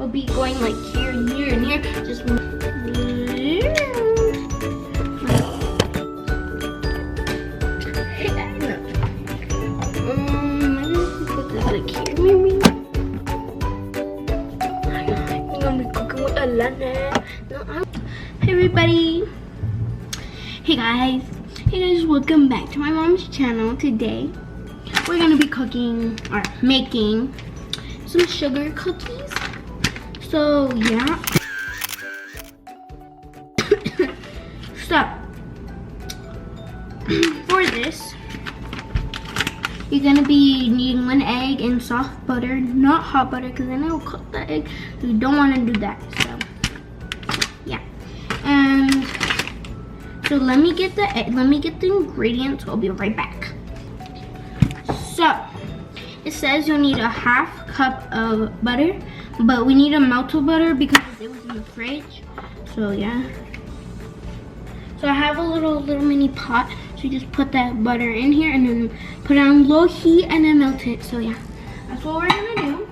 will be going like here and here and here. Just maybe. I think I'm gonna be cooking with Elani. Hey everybody. Hey guys, welcome back to my mom's channel. Today we're gonna be cooking or making some sugar cookies. So yeah. So for this, you're gonna be needing 1 egg and soft butter, not hot butter, because then it will cook the egg. So you don't want to do that. So yeah, and so let me get the ingredients. I'll be right back. So it says you'll need a 1/2 cup of butter, but we need a melted butter because it was in the fridge. So yeah. So I have a little mini pot. So you just put that butter in here and then put it on low heat and then melt it. So yeah, that's what we're gonna do.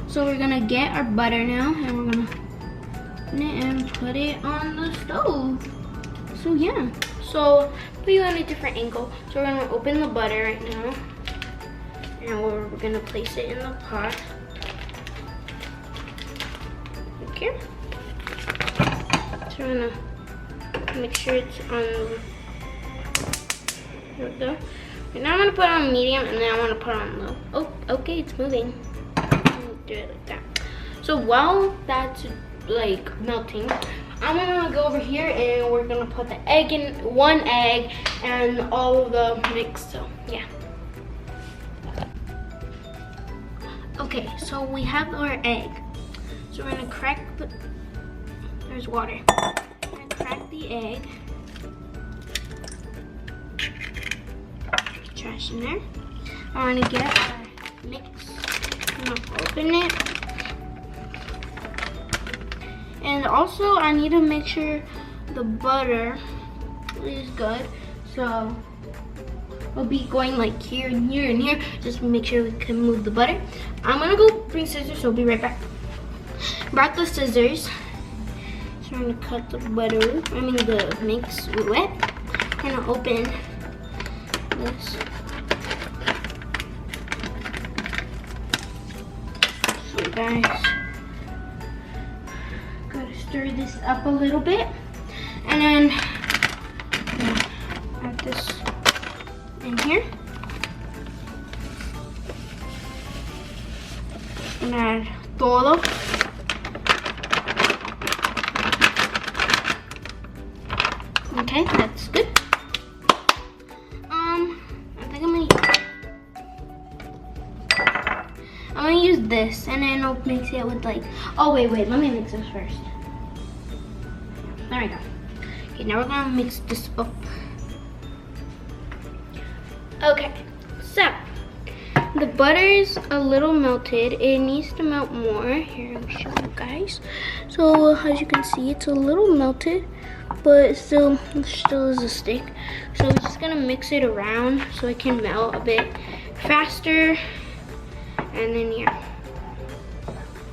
So we're gonna get our butter now and we're gonna open it and put it on the stove. So yeah, so put you on a different angle. So we're gonna open the butter right now and we're gonna place it in the pot. Okay. So we're gonna make sure it's on. There we go. And now I'm gonna put it on medium and then I want to put it on low. Oh, okay, it's moving. Do it like that. So while that's like melting, I'm gonna go over here and we're gonna put the egg in, 1 egg and all of the mix. So yeah. Okay, so we have our egg. So we're gonna crack the, there's water. We're gonna crack the egg. Trash in there. I want to get our mix. I'm gonna open it. And also I need to make sure the butter is good. So we'll be going like here and here and here. Just make sure we can move the butter. I'm gonna go bring scissors, so I'll be right back. Brought the scissors. So I'm gonna cut the butter, the mix wet. I'm gonna open this. So guys, gotta stir this up a little bit and then add this in here and add todo. Okay, that's good. I'm gonna use this and then I'll mix it with like, oh wait, let me mix this first. There we go. Okay, now we're gonna mix this up. Okay, so the butter's a little melted. It needs to melt more. Here, I'll show you guys. So as you can see, it's a little melted, but it still is a stick. So we're just gonna mix it around so it can melt a bit faster. And then yeah,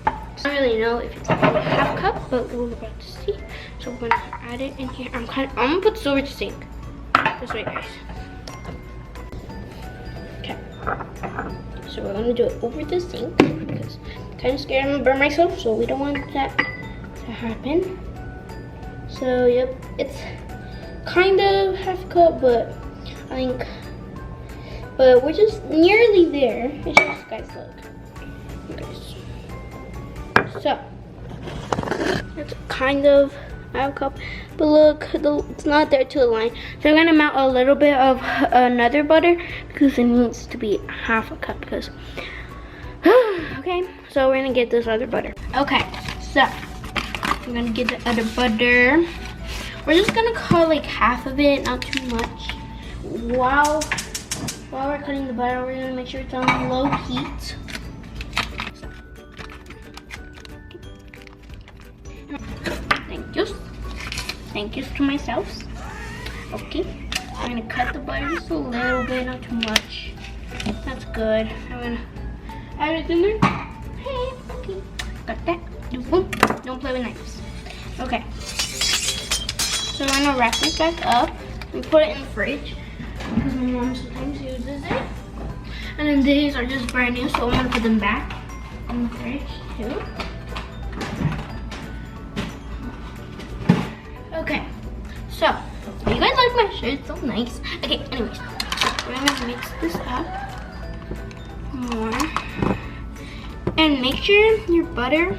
I don't really know if it's a 1/2 cup, but we're about to see. So we're gonna add it in here. I'm gonna put this over to sink. This way, guys. Okay. So we're gonna do it over the sink because I'm kind of scared I'm gonna burn myself, so we don't want that to happen. So yep, it's kind of 1/2 cup, but I think. But we're just nearly there. It's just, guys, look. Okay. So it's kind of 1/2 cup, but look, it's not there to the line. So I'm gonna melt a little bit of another butter because it needs to be 1/2 cup. Because okay, so we're gonna get this other butter. Okay, so I'm gonna get the other butter. We're just gonna cut like 1/2 of it, not too much. While we're cutting the butter, we're gonna make sure it's on low heat. Thank yous to myself. Okay, I'm gonna cut the butter just a little bit, not too much. That's good. I'm gonna add it in there. Hey, okay. Got that? Don't play with knives. Okay. So I'm gonna wrap this back up and put it in the fridge because my mom sometimes uses it. And then these are just brand new, so I'm gonna put them back in the fridge too. Okay. So, you guys like my shirt? It's so nice. Okay, anyways, we're gonna mix this up more. And make sure your butter,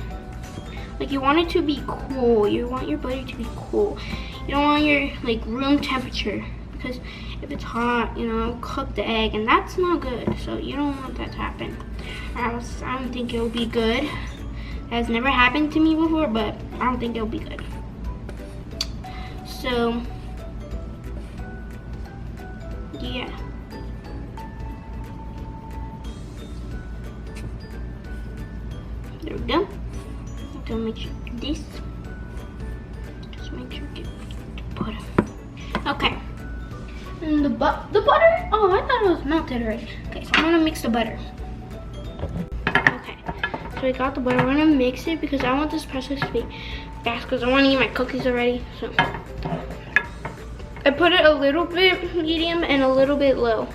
like you want it to be cool. You want your butter to be cool. You don't want your like room temperature, because if it's hot, you know, it'll cook the egg, and that's not good. So you don't want that to happen. I don't think it'll be good. It has never happened to me before, but I don't think it'll be good. So yeah. There we go. I'm gonna make sure this. Just make sure you get the butter. Okay. And the butter? Oh, I thought it was melted already. Okay, so I'm gonna mix the butter. Okay. So we got the butter. We're gonna mix it because I want this process to be fast because I want to eat my cookies already. So I put it a little bit medium and a little bit low,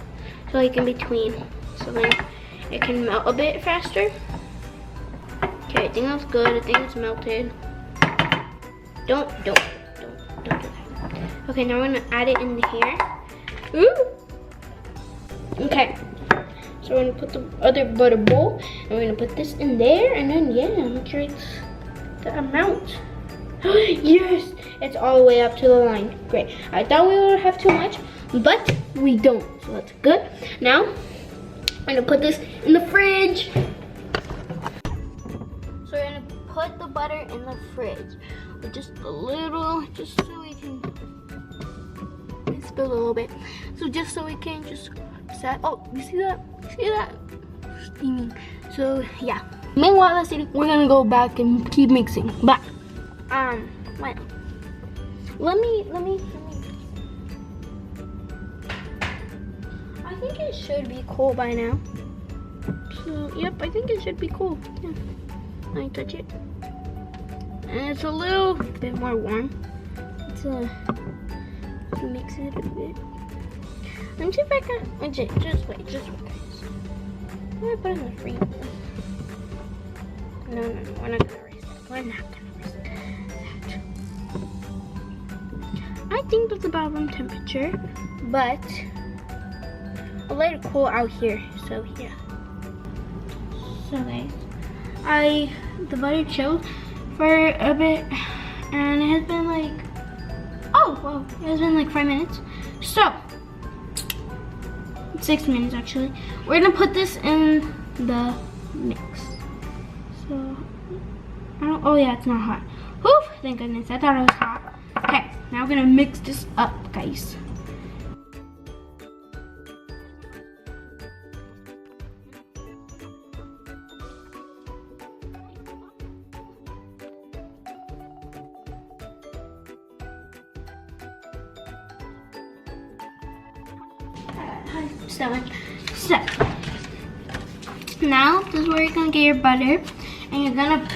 so like in between, so then it can melt a bit faster. Okay, I think that's good. I think it's melted. Don't do that. Okay, now we're gonna add it in here. Ooh. Okay, so we're gonna put the other butter bowl, and we're gonna put this in there, and then yeah, make sure it's the amount. Yes, it's all the way up to the line. Great. I thought we would have too much, but we don't. So that's good. Now, I'm gonna put this in the fridge. So we're gonna put the butter in the fridge with just a little, just so we can spill a little bit. So just so we can just set. Oh, you see that? See that? Steaming. So yeah. Meanwhile, that's it. We're gonna go back and keep mixing. But well, let me. I think it should be cool by now. So yep, I think it should be cool. Yeah. Let me touch it. And it's a little bit more warm. Let's mix it a bit. Let me see if I can. Just wait, guys. I'm gonna put it in the freezer. No, we're not gonna risk that. We're not gonna risk that. I think that's about room temperature, but I'll let it cool out here. So yeah. So guys, the butter chilled for a bit, and it has been like, it has been like 5 minutes. So 6 minutes actually. We're gonna put this in the mix. So oh yeah, it's not hot. Whew, thank goodness. I thought it was hot. Okay, now we're gonna mix this up, guys. So now this is where you're gonna get your butter, and you're gonna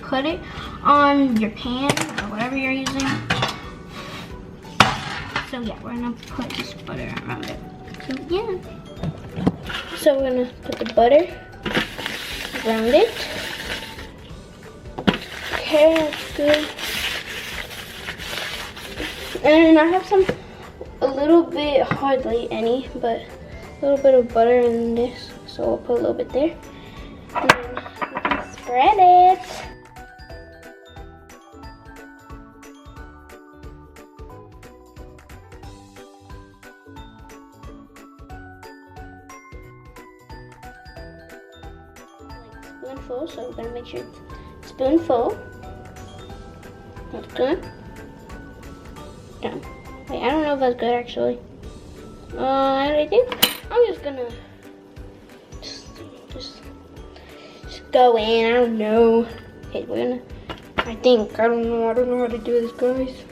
put it on your pan or whatever you're using. So yeah, we're gonna put this butter around it. So yeah. So we're gonna put the butter around it. Okay, that's good. And I have a little bit, hardly any, but a little bit of butter in this. So we'll put a little bit there. And then we can spread it. Spoonful, so we're gonna make sure it's spoonful. That's good. Done. Wait, I don't know if that's good actually. I think I'm just gonna just go in. I don't know. Okay, we're gonna. I don't know how to do this, guys.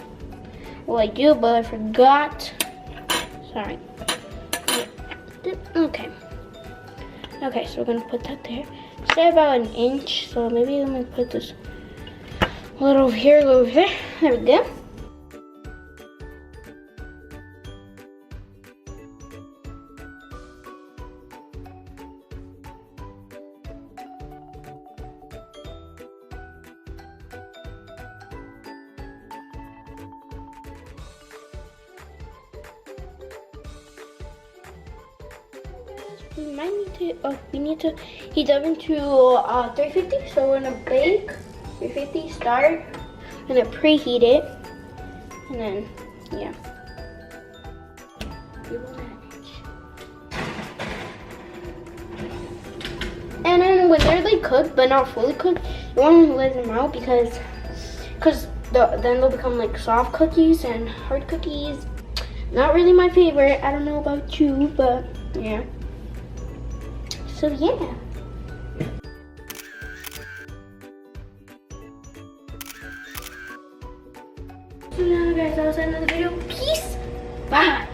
Well, I do, but I forgot. Sorry. Yeah. Okay. Okay, so we're gonna put that there. say about an inch. So maybe let me put this a little over here, a little over there. There we go. We might need to, we need to heat the oven to 350. So we're gonna bake, 350 start. I'm gonna preheat it. And then, yeah. And then when they're like cooked, but not fully cooked, you want to let them out because then they'll become like soft cookies and hard cookies. Not really my favorite. I don't know about you, but yeah. So yeah. So now guys, that was the end of the video. Peace. Bye.